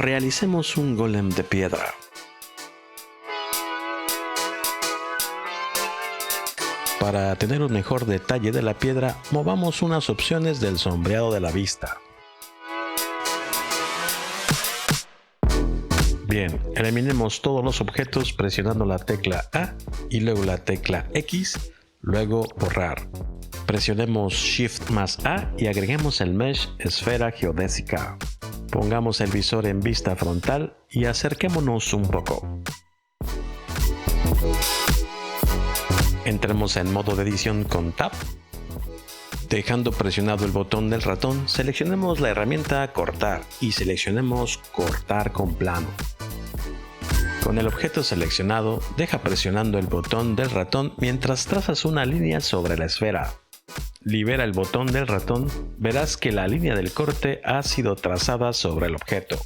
Realicemos un golem de piedra. Para tener un mejor detalle de la piedra, movamos unas opciones del sombreado de la vista. Bien, eliminemos todos los objetos presionando la tecla A y luego la tecla X, luego borrar. Presionemos Shift más A y agreguemos el mesh esfera geodésica. Pongamos el visor en vista frontal y acerquémonos un poco. Entremos en modo de edición con Tab. Dejando presionado el botón del ratón, seleccionemos la herramienta Cortar y seleccionemos Cortar con plano. Con el objeto seleccionado, deja presionando el botón del ratón mientras trazas una línea sobre la esfera. Libera el botón del ratón, verás que la línea del corte ha sido trazada sobre el objeto.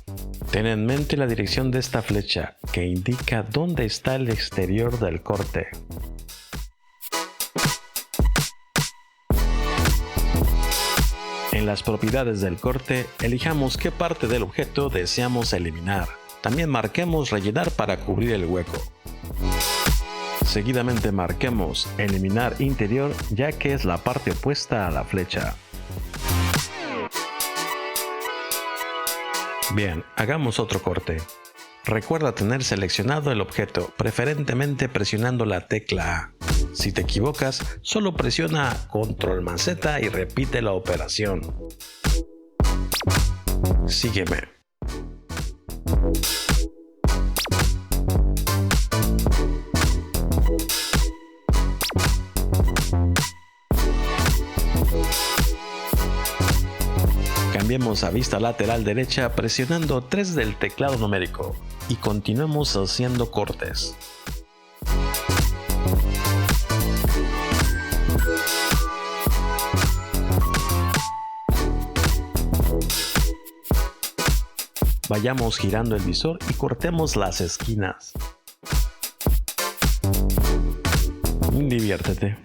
Ten en mente la dirección de esta flecha, que indica dónde está el exterior del corte. En las propiedades del corte, elijamos qué parte del objeto deseamos eliminar. También marquemos rellenar para cubrir el hueco. Seguidamente marquemos eliminar interior, ya que es la parte opuesta a la flecha. Bien, hagamos otro corte. Recuerda tener seleccionado el objeto, preferentemente presionando la tecla A. Si te equivocas, solo presiona Control más Z y repite la operación. Sígueme. Cambiemos a vista lateral derecha presionando 3 del teclado numérico y continuemos haciendo cortes. Vayamos girando el visor y cortemos las esquinas. Diviértete.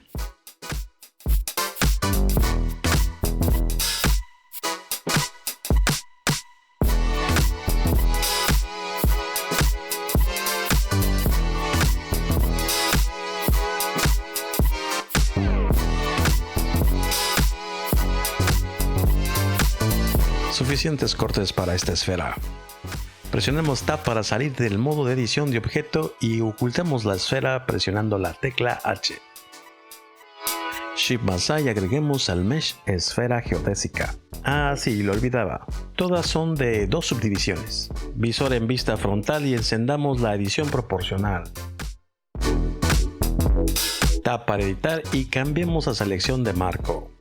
Suficientes cortes para esta esfera. Presionemos Tab para salir del modo de edición de objeto y ocultemos la esfera presionando la tecla H. Shift más A y agreguemos el mesh esfera geodésica. Ah, sí, lo olvidaba. Todas son de 2 subdivisiones. Visor en vista frontal y encendamos la edición proporcional. Tab para editar y cambiemos a selección de marco.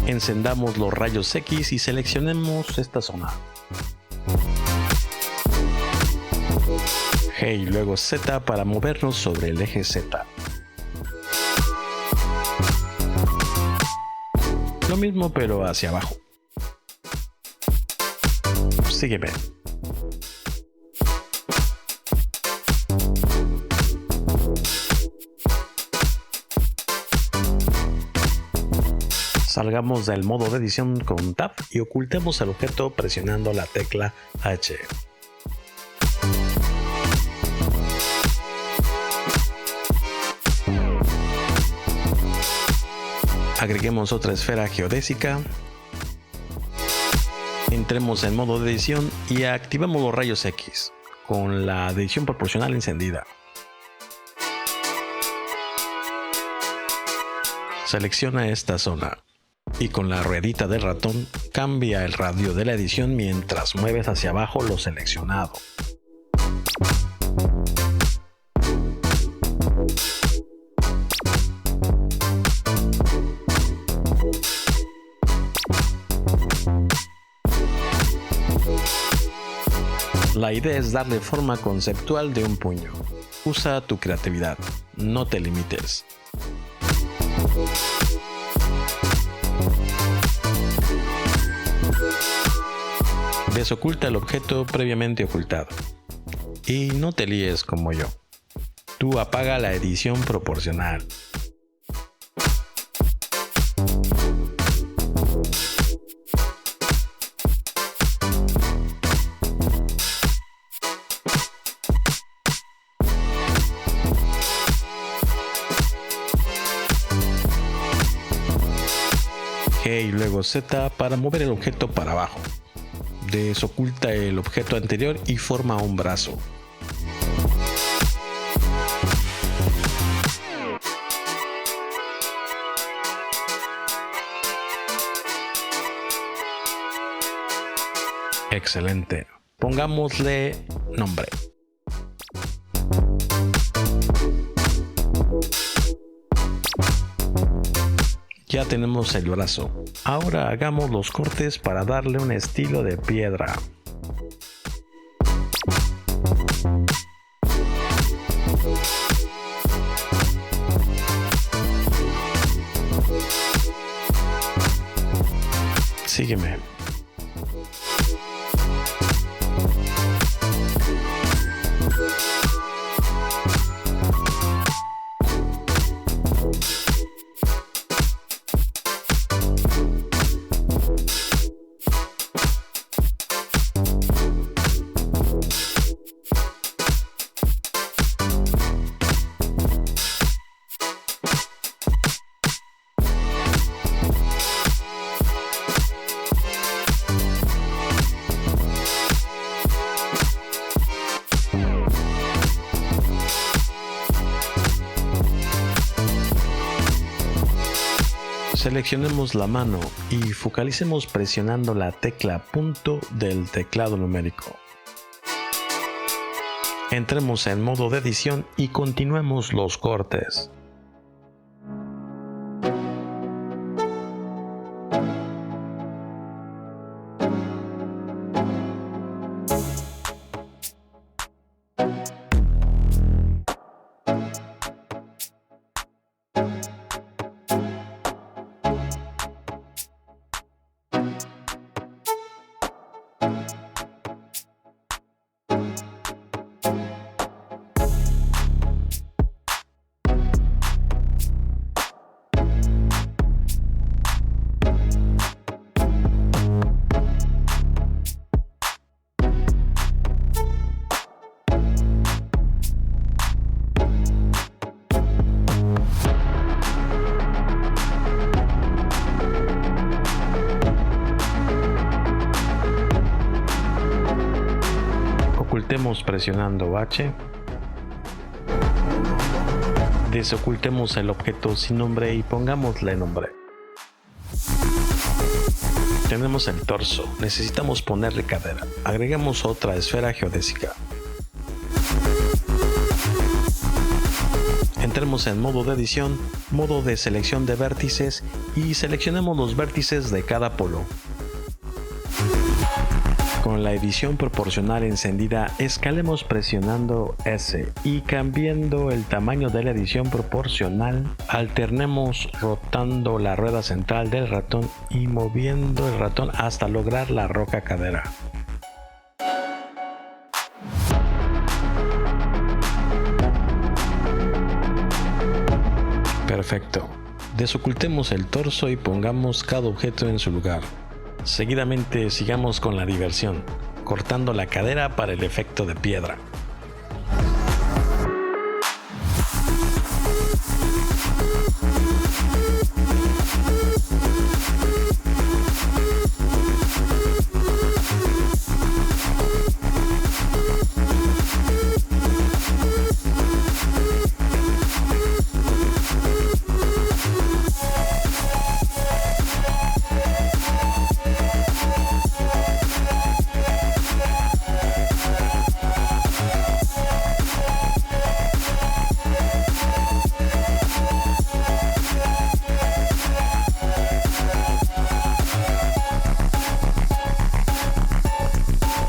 Encendamos los rayos X y seleccionemos esta zona. G y luego Z para movernos sobre el eje Z. Lo mismo pero hacia abajo. Sígueme. Salgamos del modo de edición con Tab y ocultemos el objeto presionando la tecla H. Agreguemos otra esfera geodésica. Entremos en modo de edición y activemos los rayos X con la edición proporcional encendida. Selecciona esta zona. Y con la ruedita del ratón cambia el radio de la edición mientras mueves hacia abajo lo seleccionado. La idea es darle forma conceptual de un puño. Usa tu creatividad, no te limites. Desoculta el objeto previamente ocultado. Y no te líes como yo. Tú apaga la edición proporcional. control Z para mover el objeto para abajo. Desoculta el objeto anterior y forma un brazo. Excelente. Pongámosle nombre. Ya tenemos el brazo. Ahora hagamos los cortes para darle un estilo de piedra. Sígueme. Seleccionemos la mano y focalicemos presionando la tecla punto del teclado numérico. Entremos en modo de edición y continuemos los cortes. Ocultemos presionando H. Desocultemos el objeto sin nombre y pongámosle nombre. Tenemos el torso, necesitamos ponerle cadera. Agregamos otra esfera geodésica. Entremos en modo de edición, modo de selección de vértices y seleccionemos los vértices de cada polo. Con la edición proporcional encendida, escalemos presionando S y cambiando el tamaño de la edición proporcional, alternemos rotando la rueda central del ratón y moviendo el ratón hasta lograr la roca cadera. Perfecto. Desocultemos el torso y pongamos cada objeto en su lugar. Seguidamente sigamos con la diversión, cortando la cadera para el efecto de piedra.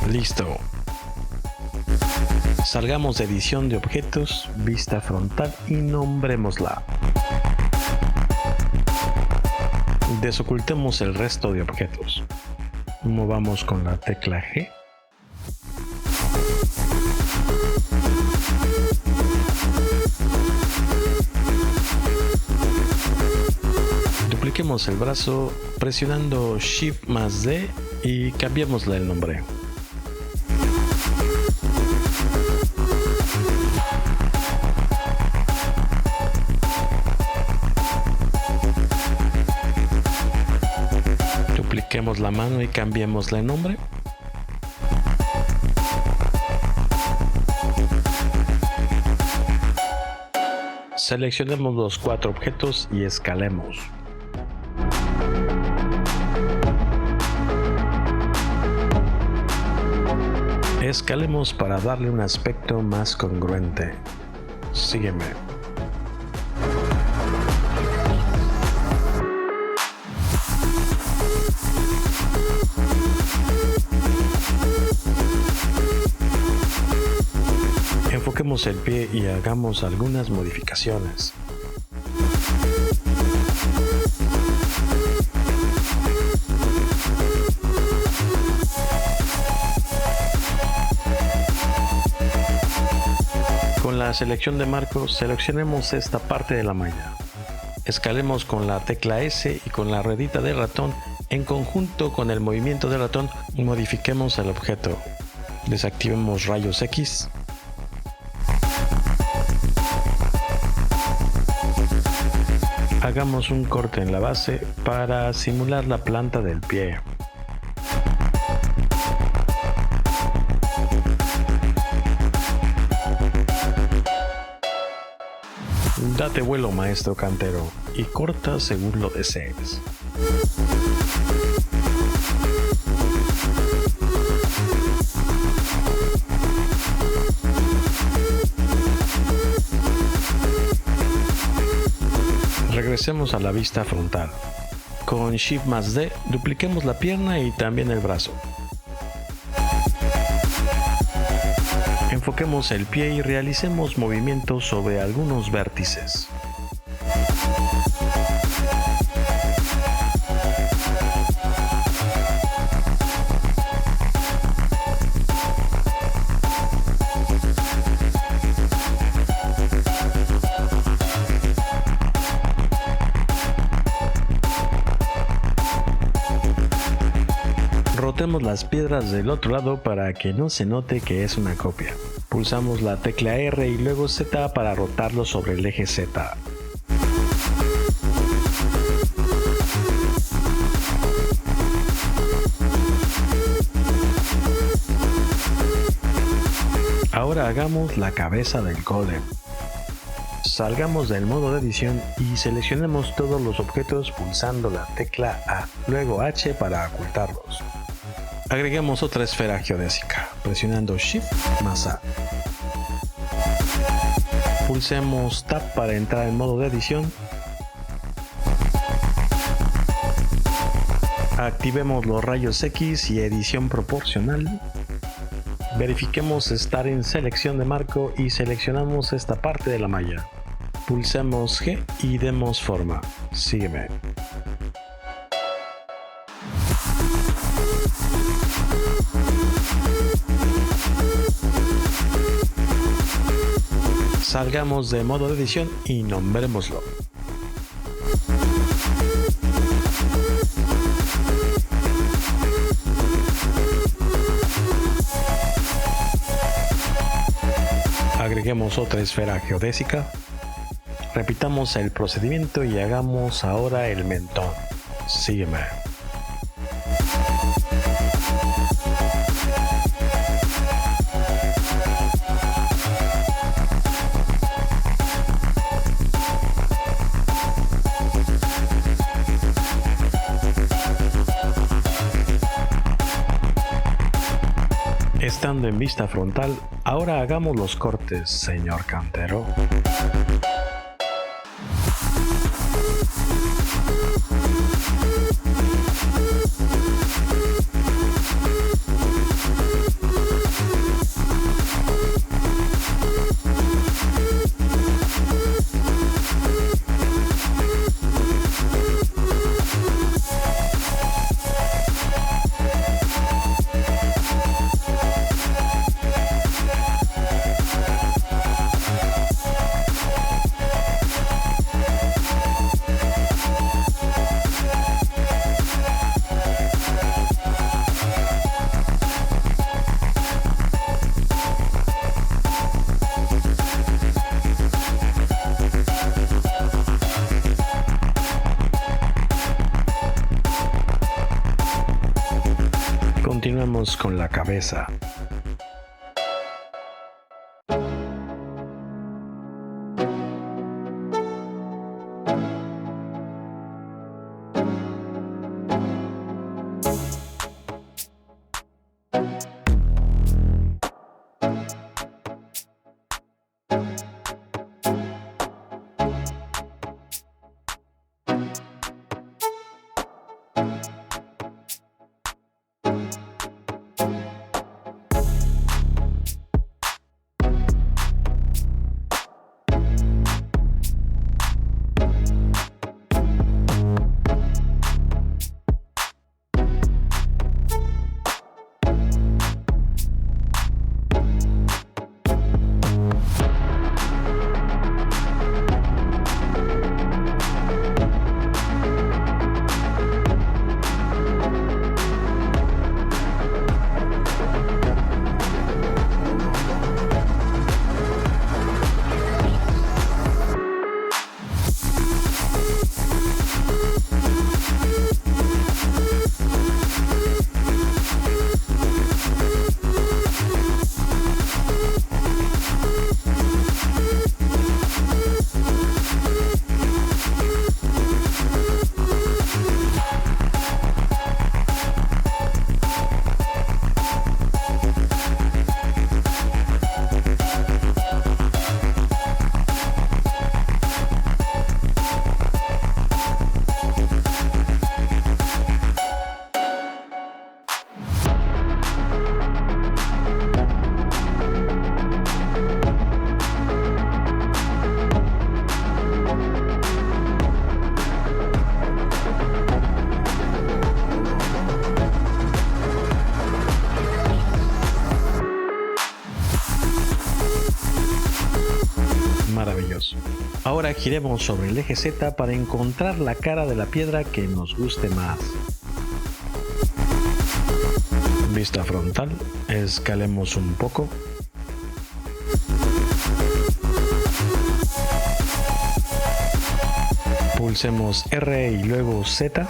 Listo. Salgamos de edición de objetos, vista frontal y nombrémosla. Desocultemos el resto de objetos. Movamos con la tecla G. Dupliquemos el brazo presionando Shift más D y cambiémosle el nombre. Dupliquemos la mano y cambiémosle el nombre. Seleccionemos los 4 objetos y escalemos. Escalemos para darle un aspecto más congruente. Sígueme. Enfoquemos el pie y hagamos algunas modificaciones. Con la selección de marco, seleccionemos esta parte de la malla. Escalemos con la tecla S y con la ruedita del ratón, en conjunto con el movimiento del ratón, modifiquemos el objeto. Desactivemos rayos X. Hagamos un corte en la base para simular la planta del pie. Date vuelo, maestro cantero, y corta según lo desees. Regresemos a la vista frontal. Con Shift más D, dupliquemos la pierna y también el brazo. Enfoquemos el pie y realicemos movimientos sobre algunos vértices. Rotemos las piedras del otro lado para que no se note que es una copia. Pulsamos la tecla R y luego Z para rotarlo sobre el eje Z. Ahora hagamos la cabeza del golem. Salgamos del modo de edición y seleccionemos todos los objetos pulsando la tecla A, luego H para ocultarlos. Agreguemos otra esfera geodésica, presionando Shift más A. Pulsemos Tab para entrar en modo de edición. Activemos los rayos X y edición proporcional. Verifiquemos estar en selección de marco y seleccionamos esta parte de la malla. Pulsemos G y demos forma. Sígueme. Salgamos de modo de edición y nombrémoslo. Agreguemos otra esfera geodésica. Repitamos el procedimiento y hagamos ahora el mentón. Sígueme. Estando en vista frontal, ahora hagamos los cortes, señor cantero. Continuamos con la cabeza. Maravilloso. Ahora giremos sobre el eje Z para encontrar la cara de la piedra que nos guste más. Vista frontal, escalemos un poco. Pulsemos R y luego Z.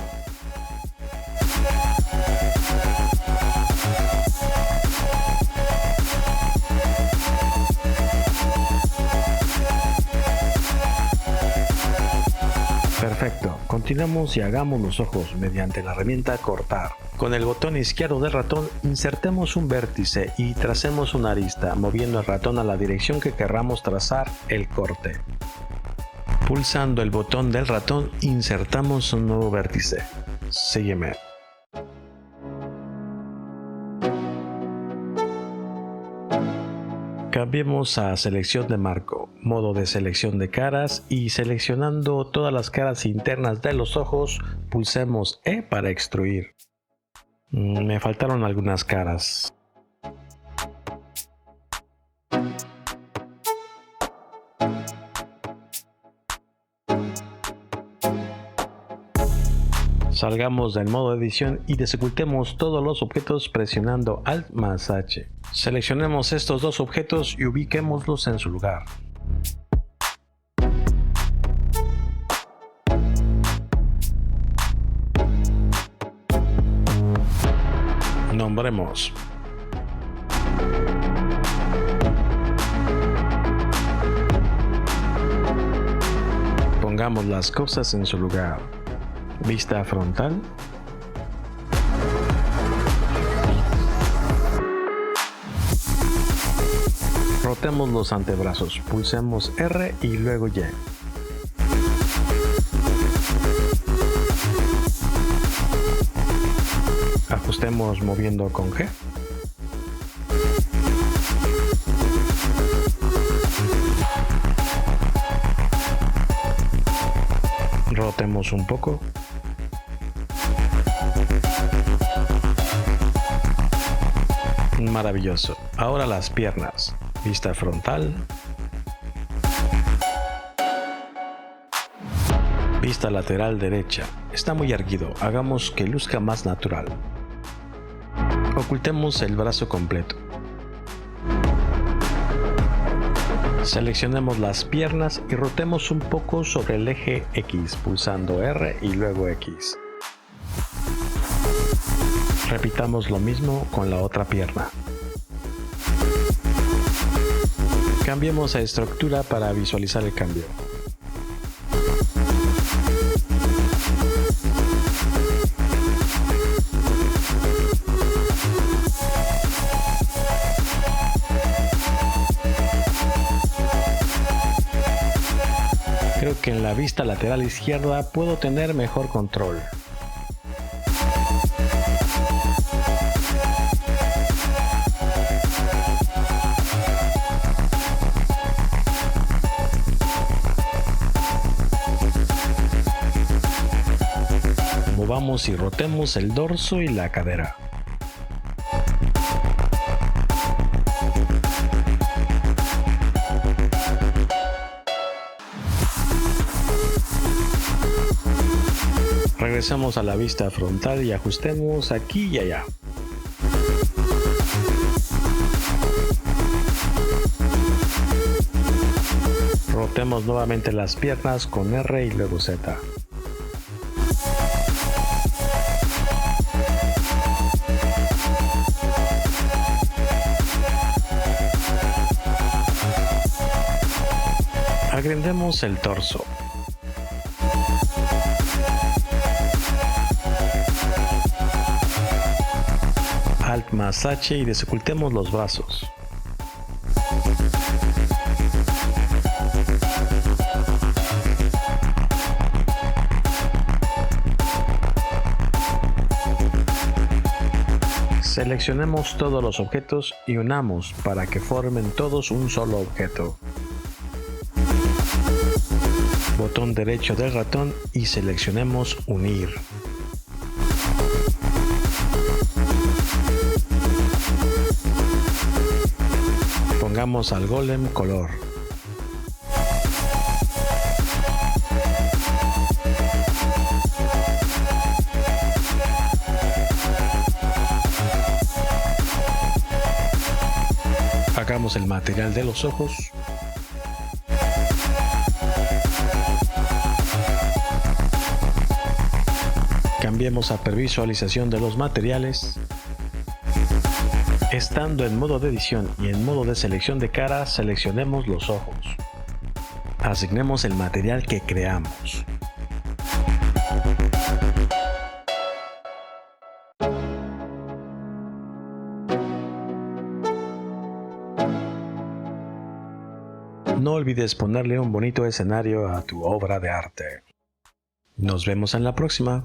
Perfecto, continuamos y hagamos los ojos mediante la herramienta cortar. Con el botón izquierdo del ratón insertemos un vértice y tracemos una arista, moviendo el ratón a la dirección que querramos trazar el corte. Pulsando el botón del ratón insertamos un nuevo vértice. Sígueme. Cambiemos a selección de marco, modo de selección de caras y seleccionando todas las caras internas de los ojos, pulsemos E para extruir. Me faltaron algunas caras. Salgamos del modo edición y desocultemos todos los objetos presionando Alt más H. Seleccionemos estos dos objetos y ubiquémoslos en su lugar. Nombremos. Pongamos las cosas en su lugar. Vista frontal. Rotemos los antebrazos, pulsemos R y luego Y. Ajustemos moviendo con G. Rotemos un poco. Maravilloso. Ahora las piernas. Vista frontal. Vista lateral derecha. Está muy erguido. Hagamos que luzca más natural. Ocultemos el brazo completo. Seleccionemos las piernas y rotemos un poco sobre el eje X, pulsando R y luego X. Repitamos lo mismo con la otra pierna. Cambiemos a estructura para visualizar el cambio. Creo que en la vista lateral izquierda puedo tener mejor control. Movamos y rotemos el dorso y la cadera. Regresamos a la vista frontal y ajustemos aquí y allá. Rotemos nuevamente las piernas con R y luego Z. Agrandemos el torso. Alt más H y desocultemos los brazos. Seleccionemos todos los objetos y unamos para que formen todos un solo objeto. Botón derecho del ratón y seleccionemos Unir. Pongamos al golem color. Hagamos el material de los ojos. Cambiemos a previsualización de los materiales. Estando en modo de edición y en modo de selección de cara, seleccionemos los ojos. Asignemos el material que creamos. No olvides ponerle un bonito escenario a tu obra de arte. Nos vemos en la próxima.